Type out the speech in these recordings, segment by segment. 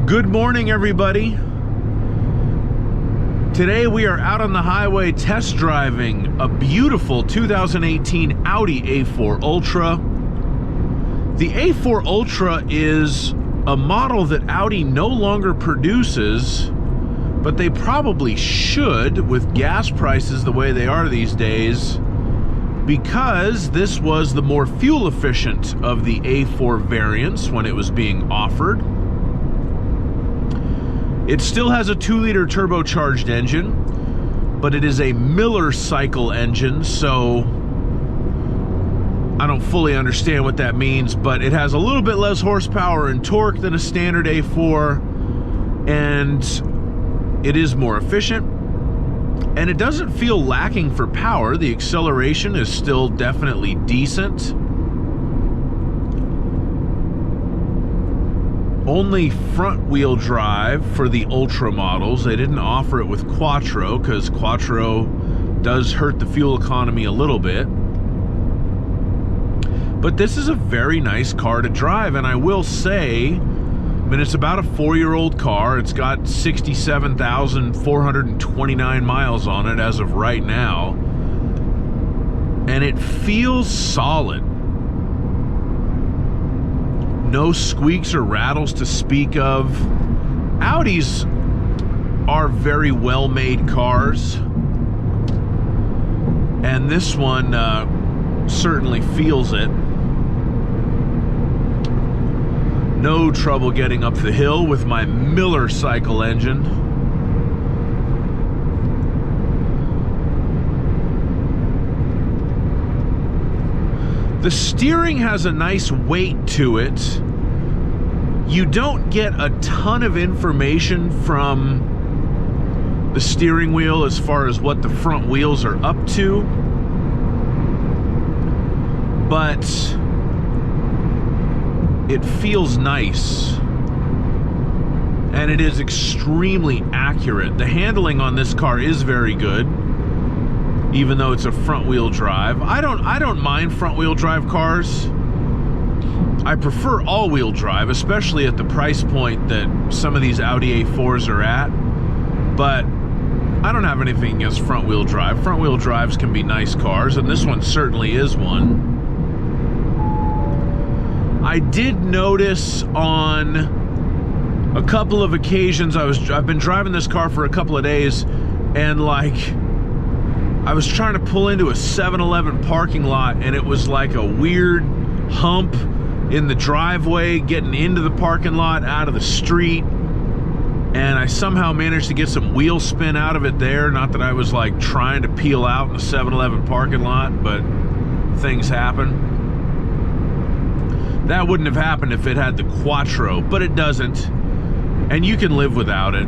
Good morning, everybody. Today we are out on the highway test driving a beautiful 2018 Audi A4 Ultra. The A4 Ultra is a model that Audi no longer produces, but they probably should with gas prices the way they are these days, because this was the more fuel efficient of the A4 variants when it was being offered. It still has a 2-liter turbocharged engine, but it is a Miller cycle engine, so I don't fully understand what that means, but it has a little bit less horsepower and torque than a standard A4, and it is more efficient, and it doesn't feel lacking for power. The acceleration is still definitely decent. Only front wheel drive for the Ultra models. They didn't offer it with Quattro because Quattro does hurt the fuel economy a little bit. But this is a very nice car to drive, and I will say, I mean, it's about a 4-year-old car. It's got 67,429 miles on it as of right now, and it feels solid. No squeaks or rattles to speak of. Audis are very well-made cars, and this one certainly feels it. No trouble getting up the hill with my Miller cycle engine. The steering has a nice weight to it. You don't get a ton of information from the steering wheel as far as what the front wheels are up to, but it feels nice, and it is extremely accurate. The handling on this car is very good, even though it's a front-wheel drive. I don't mind front-wheel drive cars. I prefer all-wheel drive, especially at the price point that some of these Audi A4s are at. But I don't have anything against front-wheel drive. Front-wheel drives can be nice cars, and this one certainly is one. I did notice on a couple of occasions, I've been driving this car for a couple of days, and I was trying to pull into a 7-Eleven parking lot, and it was like a weird hump in the driveway getting into the parking lot out of the street, and I somehow managed to get some wheel spin out of it there. Not that I was like trying to peel out in the 7-Eleven parking lot, but things happen. That wouldn't have happened if it had the Quattro, but it doesn't, and you can live without it.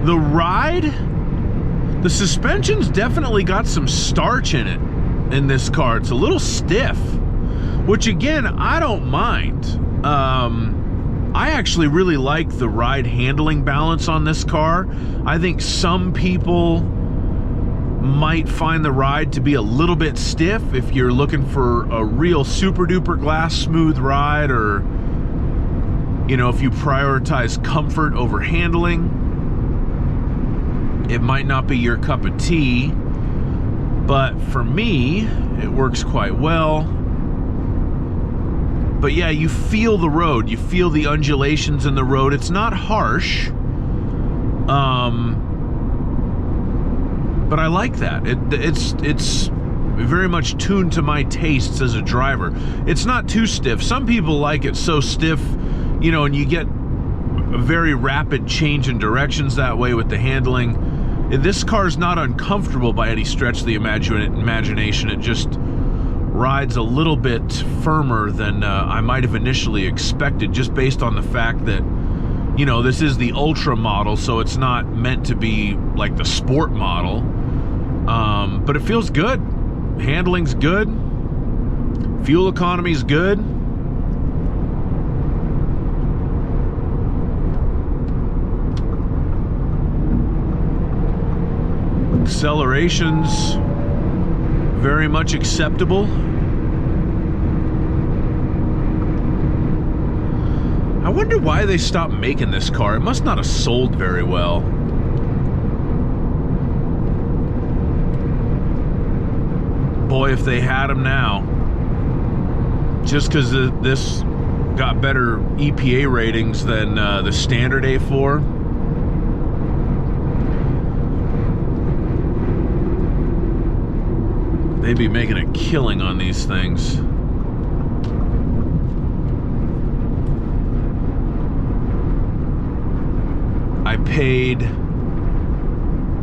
The ride, the suspension's definitely got some starch in it in this car. It's a little stiff, which again, I don't mind. I actually really like the ride handling balance on this car. I think some people might find the ride to be a little bit stiff if you're looking for a real super duper glass smooth ride, or, you know, if you prioritize comfort over handling. It might not be your cup of tea, but for me, it works quite well. But yeah, you feel the road. You feel the undulations in the road. It's not harsh. But I like that. It's very much tuned to my tastes as a driver. It's not too stiff. Some people like it so stiff, you know, and you get a very rapid change in directions that way with the handling. This car's not uncomfortable by any stretch of the imagination. It just rides a little bit firmer than I might have initially expected, just based on the fact that, you know, this is the Ultra model, so it's not meant to be like the sport model. But it feels good. Handling's good. Fuel economy's good. Acceleration's very much acceptable. wonder why they stopped making this car. It must not have sold very well. Boy, if they had them now. Just because this got better EPA ratings than the standard A4. They'd be making a killing on these things.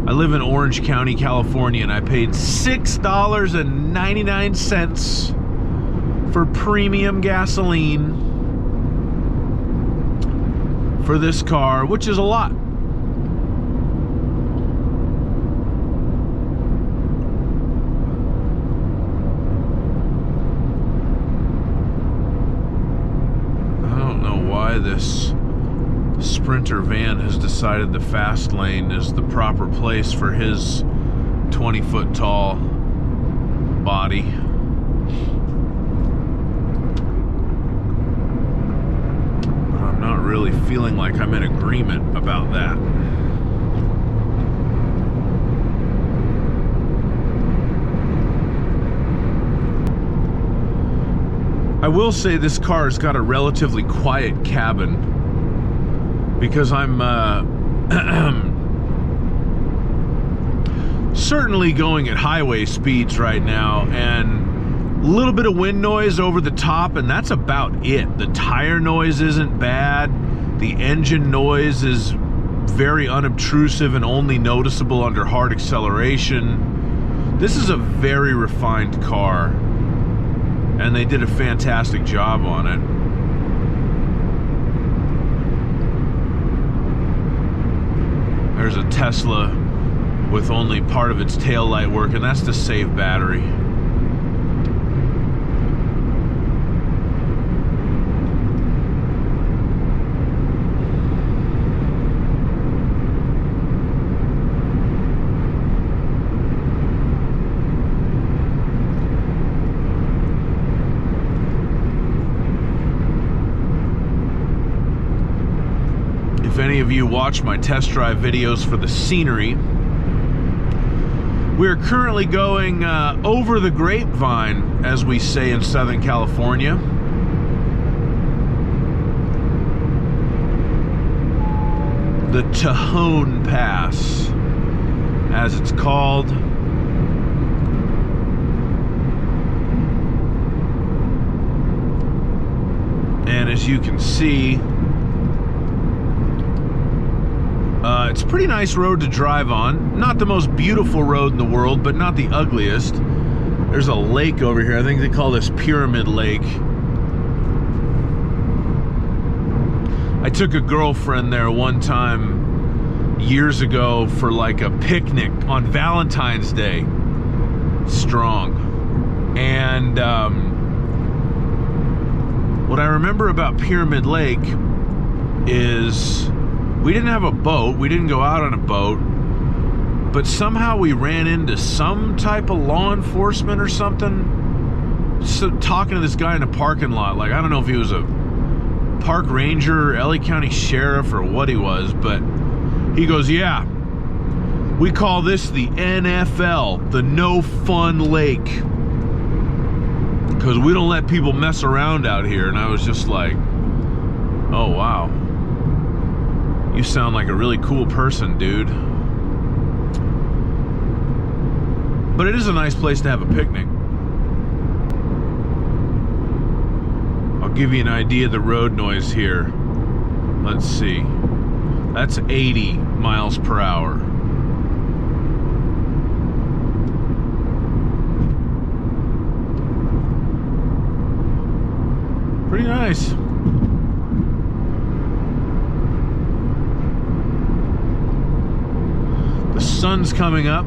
I live in Orange County, California, and I paid $6.99 for premium gasoline for this car, which is a lot. I don't know why this Sprinter van has decided the fast lane is the proper place for his 20-foot tall body. But I'm not really feeling like I'm in agreement about that. I will say this car has got a relatively quiet cabin, because I'm certainly going at highway speeds right now, and a little bit of wind noise over the top, and that's about it. The tire noise isn't bad. The engine noise is very unobtrusive and only noticeable under hard acceleration. This is a very refined car, and they did a fantastic job on it. There's a Tesla with only part of its tail light working. That's to save battery. If any of you watch my test drive videos for the scenery, we're currently going over the grapevine, as we say in Southern California. The Tejon Pass, as it's called. And as you can see, it's a pretty nice road to drive on. Not the most beautiful road in the world, but not the ugliest. There's a lake over here. I think they call this Pyramid Lake. I took a girlfriend there one time years ago for like a picnic on Valentine's Day. Strong. And what I remember about Pyramid Lake is we didn't have a boat. We didn't go out on a boat. But somehow we ran into some type of law enforcement or something. So talking to this guy in a parking lot. Like, I don't know if he was a park ranger, LA County sheriff, or what he was. But he goes, yeah, we call this the NFL, the No Fun Lake. Because we don't let people mess around out here. And I was just like, oh, wow. You sound like a really cool person, dude. But it is a nice place to have a picnic. I'll give you an idea of the road noise here. Let's see. That's 80 miles per hour. Pretty nice. The sun's coming up.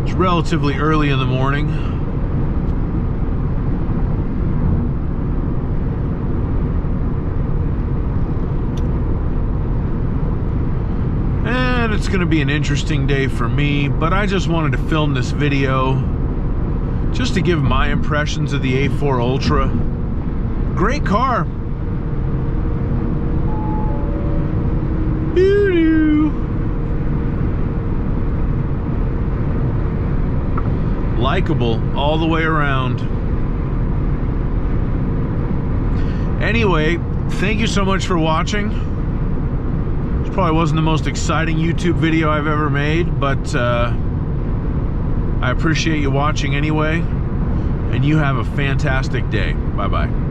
It's relatively early in the morning. And it's going to be an interesting day for me, but I just wanted to film this video just to give my impressions of the A4 Ultra. Great car. Doo-doo. Likeable all the way around. Anyway, thank you so much for watching. This probably wasn't the most exciting YouTube video I've ever made, but I appreciate you watching anyway, and you have a fantastic day. Bye-bye.